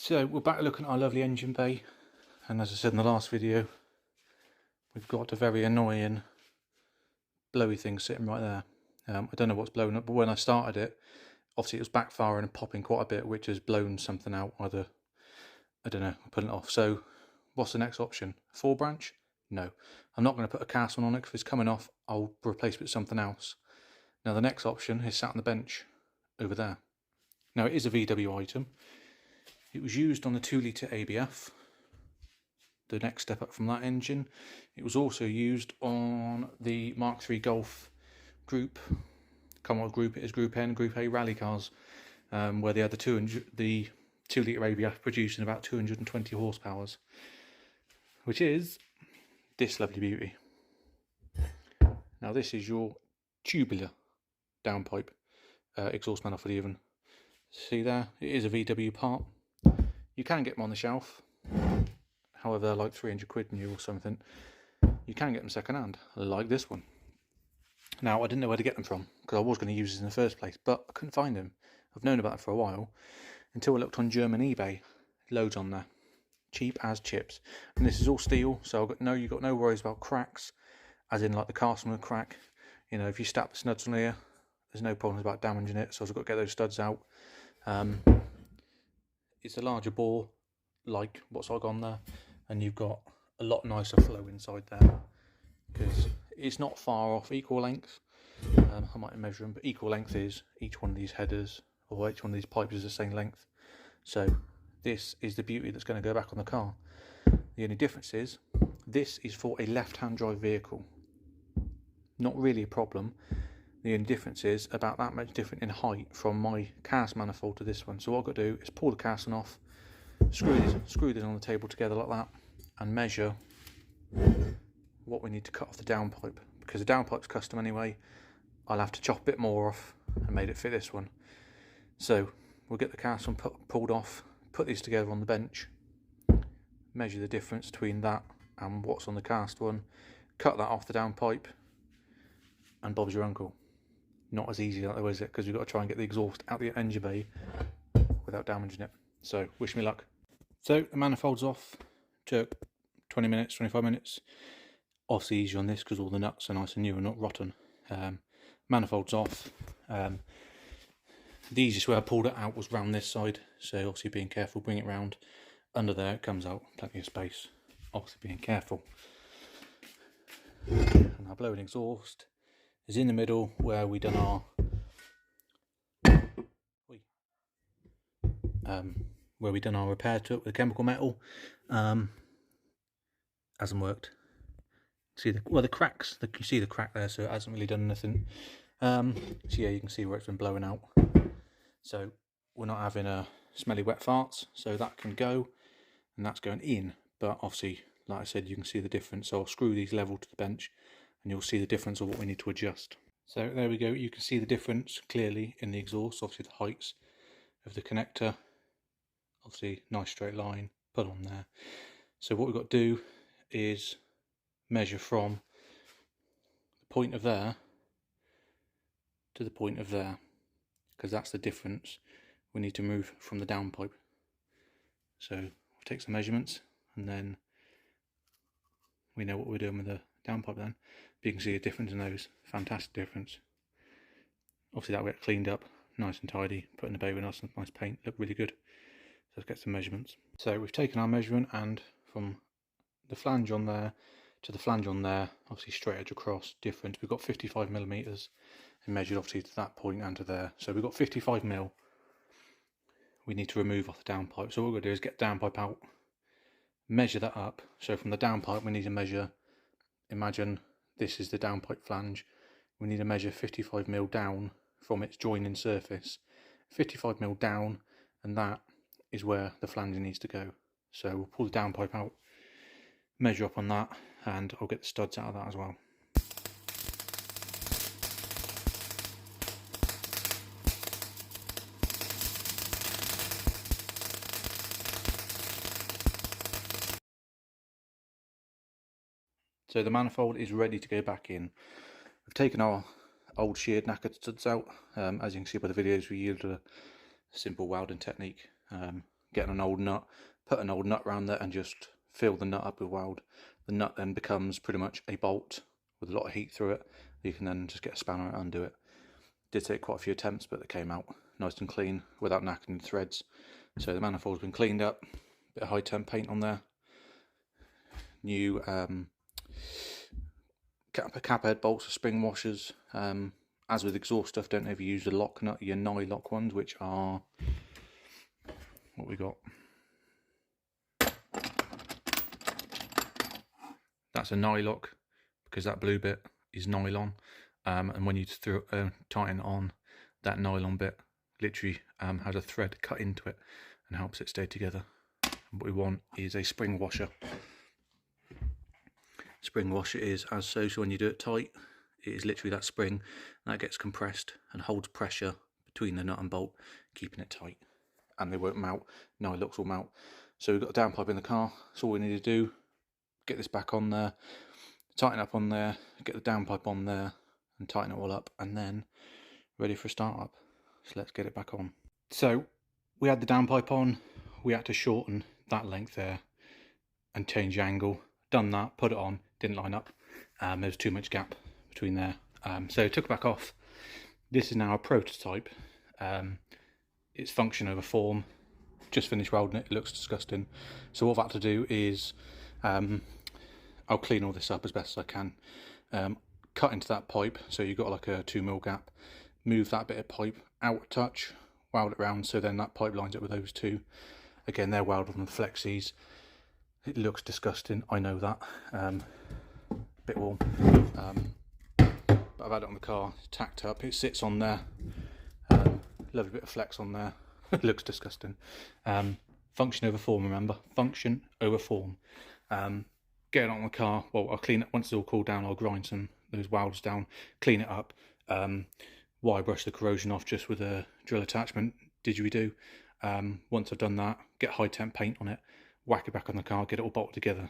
So we're back looking at our lovely engine bay, and as I said in the last video, we've got a very annoying blowy thing sitting right there. I don't know what's blown up, but when I started it, obviously it was backfiring and popping quite a bit, which has blown something out, either, I don't know, putting it off. So what's the next option? 4-branch? No. I'm not going to put a cast one on it, because if it's coming off, I'll replace it with something else. Now the next option is sat on the bench over there. Now it is a VW item. It was used on the 2-litre ABF, the next step up from that engine. It was also used on the Mk3 Golf Group, what group it is, Group N, Group A rally cars, where they had the 2-litre ABF producing about 220 horsepower, which is this lovely beauty. Now this is your tubular downpipe exhaust manifold even. See there, it is a VW part. You can get them on the shelf, however they're like 300 quid new or something. You can get them second hand, like this one. Now I didn't know where to get them from, because I was going to use this in the first place, but I couldn't find them. I've known about it for a while, until I looked on German eBay. Loads on there, cheap as chips. And this is all steel, so you've got no worries about cracks, as in like the casting will crack. You know, if you snap the studs on here, there's no problems about damaging it, so I've got to get those studs out. It's a larger bore, like what's got on there, and you've got a lot nicer flow inside there, because it's not far off equal length. I might measure them, but equal length is each one of these headers, or each one of these pipes is the same length. So this is the beauty that's going to go back on the car. The only difference is, this is for a left-hand drive vehicle. Not really a problem. The only difference is about that much different in height from my cast manifold to this one. So what I've got to do is pull the casting off, screw this on the table together like that, and measure what we need to cut off the downpipe. Because the downpipe's custom anyway, I'll have to chop a bit more off and made it fit this one. So we'll get the cast one pulled off, put these together on the bench, measure the difference between that and what's on the cast one, cut that off the downpipe, and Bob's your uncle. Not as easy though, is it? Because we've got to try and get the exhaust out the engine bay without damaging it. So wish me luck. So the manifold's off. Took 20 minutes, 25 minutes. Obviously easy on this because all the nuts are nice and new and not rotten. Manifold's off. The easiest way I pulled it out was round this side. So obviously being careful, bring it round. Under there it comes out, plenty of space. Obviously being careful. And our blowing exhaust is in the middle where we done our repair to it with chemical metal. Hasn't worked. See the cracks. You see the crack there, so it hasn't really done anything. So yeah, you can see where it's been blowing out. So we're not having smelly wet farts, so that can go, and that's going in. But obviously, like I said, you can see the difference. So I'll screw these level to the bench, and you'll see the difference of what we need to adjust. So there we go, you can see the difference clearly in the exhaust, obviously the heights of the connector, obviously nice straight line, put on there. So what we've got to do is measure from the point of there to the point of there, because that's the difference we need to move from the downpipe. So we'll take some measurements, and then we know what we're doing with the downpipe then. But you can see a difference in those, fantastic difference. Obviously that will get cleaned up, nice and tidy, put in the bay with nice paint, look really good. So let's get some measurements. So we've taken our measurement, and from the flange on there to the flange on there, obviously straight edge across, difference. We've got 55mm and measured obviously to that point and to there. So we've got 55mm we need to remove off the downpipe. So what we're going to do is get the downpipe out, measure that up. So from the downpipe we need to measure, imagine this is the downpipe flange, we need to measure 55mm down from its joining surface, 55mm down, and that is where the flange needs to go. So we'll pull the downpipe out, measure up on that, and I'll get the studs out of that as well. So the manifold is ready to go back in. We've taken our old sheared knackered studs out. As you can see by the videos, we used a simple welding technique. getting an old nut, put an old nut around there and just fill the nut up with weld. The nut then becomes pretty much a bolt with a lot of heat through it. You can then just get a spanner and undo it. Did take quite a few attempts, but they came out nice and clean without knacking the threads. So the manifold's been cleaned up, bit of high temp paint on there, new cap head bolts for spring washers. As with exhaust stuff, don't ever use the lock nut, your nylock ones, which are what we got. That's a nylock because that blue bit is nylon, and when you tighten on, that nylon bit literally has a thread cut into it and helps it stay together. What we want is a spring washer. Spring washer is as so when you do it tight, it is literally that spring that gets compressed and holds pressure between the nut and bolt, keeping it tight, and they won't melt. Nylocks will melt. So we've got a downpipe in the car, so all we need to do, get this back on there, tighten up on there, get the downpipe on there and tighten it all up, and then ready for a start up. So let's get it back on. So we had the downpipe on, we had to shorten that length there and change the angle. Done that, put it on, didn't line up. There was too much gap between there, so took it back off. This is now a prototype. It's function over form. Just finished welding it. It looks disgusting. So what I've had to do is I'll clean all this up as best as I can. Cut into that pipe, so you've got like a 2mm gap. Move that bit of pipe out a touch, weld it round, so then that pipe lines up with those two. Again, they're welded on the flexies. It looks disgusting, I know that. Bit warm. But I've had it on the car, tacked up. It sits on there. Lovely bit of flex on there. It looks disgusting. Function over form, remember? Function over form. Get it on the car. Well, I'll clean it once it's all cooled down. I'll grind those welds down, clean it up. Wire brush the corrosion off just with a drill attachment. Didgeridoo. Once I've done that, get high temp paint on it, whack it back on the car, get it all bolted together.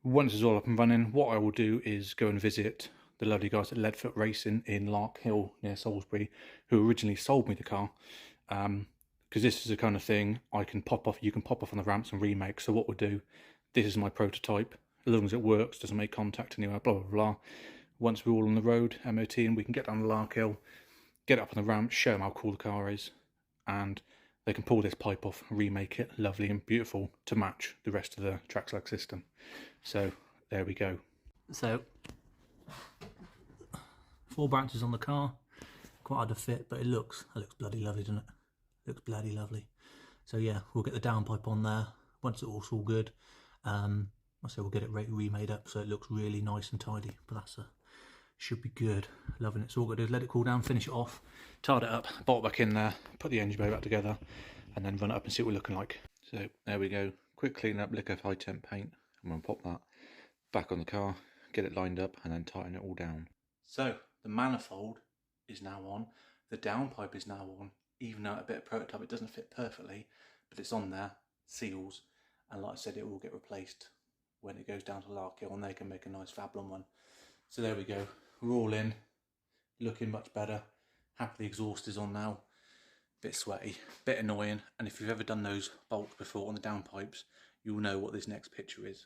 Once it's all up and running, what I will do is go and visit the lovely guys at Leadfootracing in Lark Hill near Salisbury, who originally sold me the car. Because this is the kind of thing I can pop off. You can pop off on the ramps and remake. So what we'll do, this is my prototype. As long as it works, doesn't make contact anywhere, blah blah blah. Once we're all on the road, MOT, and we can get down the Lark Hill, get up on the ramp, show them how cool the car is, and they can pull this pipe off and remake it lovely and beautiful to match the rest of the track-slag system. So there we go. So 4 branches on the car, quite hard to fit, but it looks bloody lovely, doesn't it? Looks bloody lovely. So yeah, we'll get the downpipe on there. Once it's all good, I say we'll get it remade up so it looks really nice and tidy. But that's should be good. Loving it. So all we're gonna do is let it cool down, finish it off, tied it up, bolt back in there, put the engine bay back together, and then run it up and see what we're looking like. So there we go. Quick clean up, lick of high temp paint. I'm gonna pop that back on the car, get it lined up, and then tighten it all down. So the manifold is now on, the downpipe is now on. Even though a bit of prototype, it doesn't fit perfectly, but it's on there, seals, and like I said, it will get replaced when it goes down to Lark Hill and they can make a nice Fablon one. So there we go, we're all in, looking much better. Happy the exhaust is on now, bit sweaty, bit annoying, and if you've ever done those bolts before on the downpipes, you'll know what this next picture is.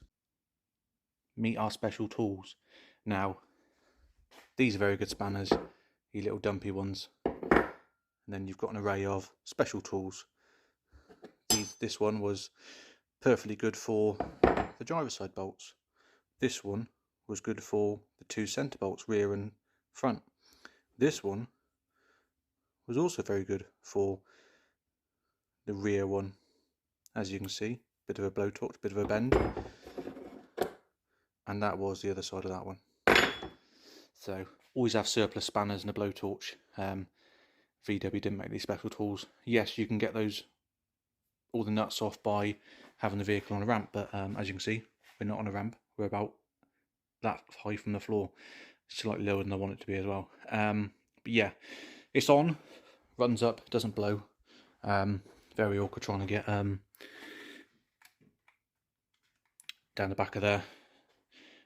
Meet our special tools. Now, these are very good spanners, you little dumpy ones. And then you've got an array of special tools. This one was perfectly good for the driver's side bolts. This one was good for the 2 centre bolts, rear and front. This one was also very good for the rear one. As you can see, bit of a blowtorch, bit of a bend. And that was the other side of that one. So always have surplus spanners and a blowtorch. VW didn't make these special tools. Yes, you can get all the nuts off by having the vehicle on a ramp, but as you can see, we're not on a ramp. We're about that high from the floor. It's slightly lower than I want it to be as well. But yeah, it's on, runs up, doesn't blow. Very awkward trying to get down the back of there,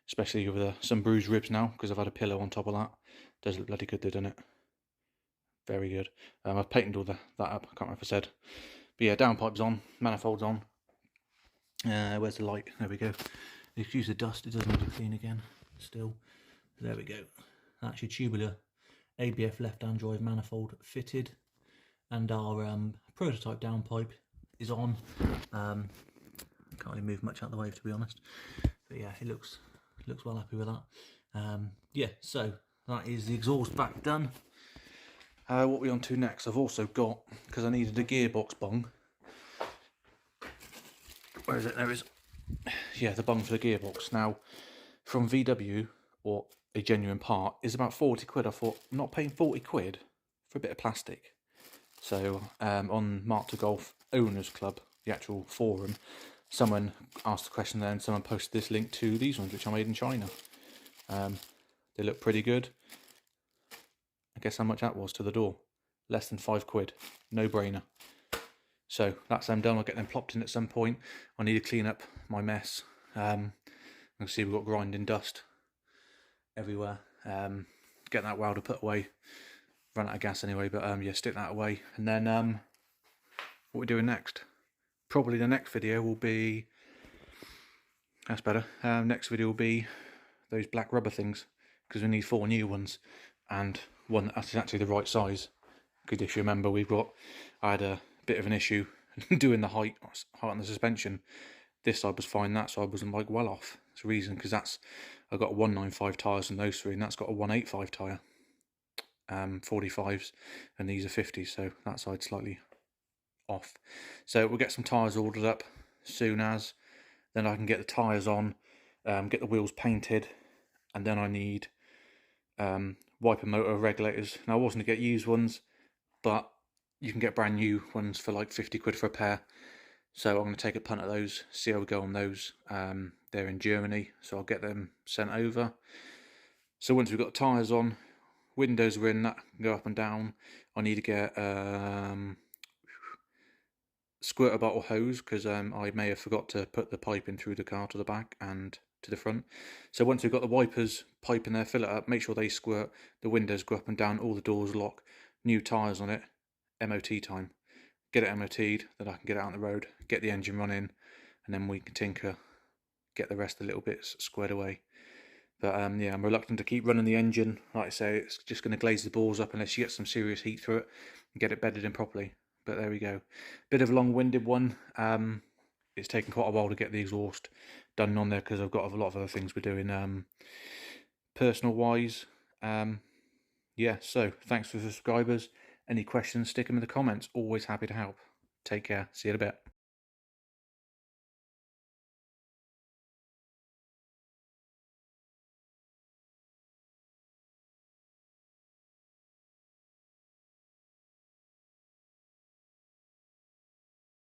especially with some bruised ribs now because I've had a pillow on top of that. Does look bloody good though, doesn't it? Very good. I've painted all that up, I can't remember if I said. But yeah, downpipe's on, manifold's on. Where's the light? There we go. Excuse the dust, it does need to clean again still. There we go. That's your tubular ABF left-hand drive manifold fitted, and our prototype downpipe is on. Can't really move much out of the way, to be honest, but yeah, it looks well happy with that. Yeah, so that is the exhaust back done. What we on to next? I've also got, because I needed a gearbox bung. Where is it? There it is. Yeah, the bung for the gearbox. Now, from VW, or a genuine part, is about 40 quid. I thought, I'm not paying 40 quid for a bit of plastic. So, on Mk3 Golf Owners Club, the actual forum, someone asked the question there, and someone posted this link to these ones, which I made in China. They look pretty good. I guess how much that was to the door? Less than 5 quid. No brainer. So that's them done. I'll get them plopped in at some point. I need to clean up my mess. You can see we've got grinding dust everywhere. Get that welder put away. Run out of gas anyway, but yeah, stick that away. And then what we're doing next? Probably the next video will be... That's better. Next video will be those black rubber things, because we need 4 new ones, and one that's actually the right size. Because if you remember, I had a bit of an issue doing the height on the suspension. This side was fine, that side wasn't like well off. It's a reason, because I got a 195 tyres on those 3, and that's got a 185 tyre, 45s, and these are 50s, so that side's slightly off. So we'll get some tyres ordered up soon as, then I can get the tyres on, get the wheels painted, and then I need wiper motor regulators. Now I wasn't to get used ones, but you can get brand new ones for like 50 quid for a pair. So I'm going to take a punt at those, see how we go on those. They're in Germany, so I'll get them sent over. So once we've got tyres on, windows are in, that can go up and down. I need to get squirter bottle hose, because I may have forgot to put the pipe in through the car to the back and to the front. So once we've got the wipers, pipe in there, fill it up, make sure they squirt, the windows go up and down, all the doors lock, new tyres on it, MOT time. Get it MOT'd, then I can get it out on the road, get the engine running, and then we can tinker, get the rest of the little bits squared away. But yeah, I'm reluctant to keep running the engine. Like I say, it's just going to glaze the balls up unless you get some serious heat through it and get it bedded in properly. But there we go. Bit of a long-winded one. It's taken quite a while to get the exhaust done on there, because I've got a lot of other things we're doing personal-wise. Yeah, so thanks for the subscribers. Any questions, stick them in the comments. Always happy to help. Take care. See you in a bit.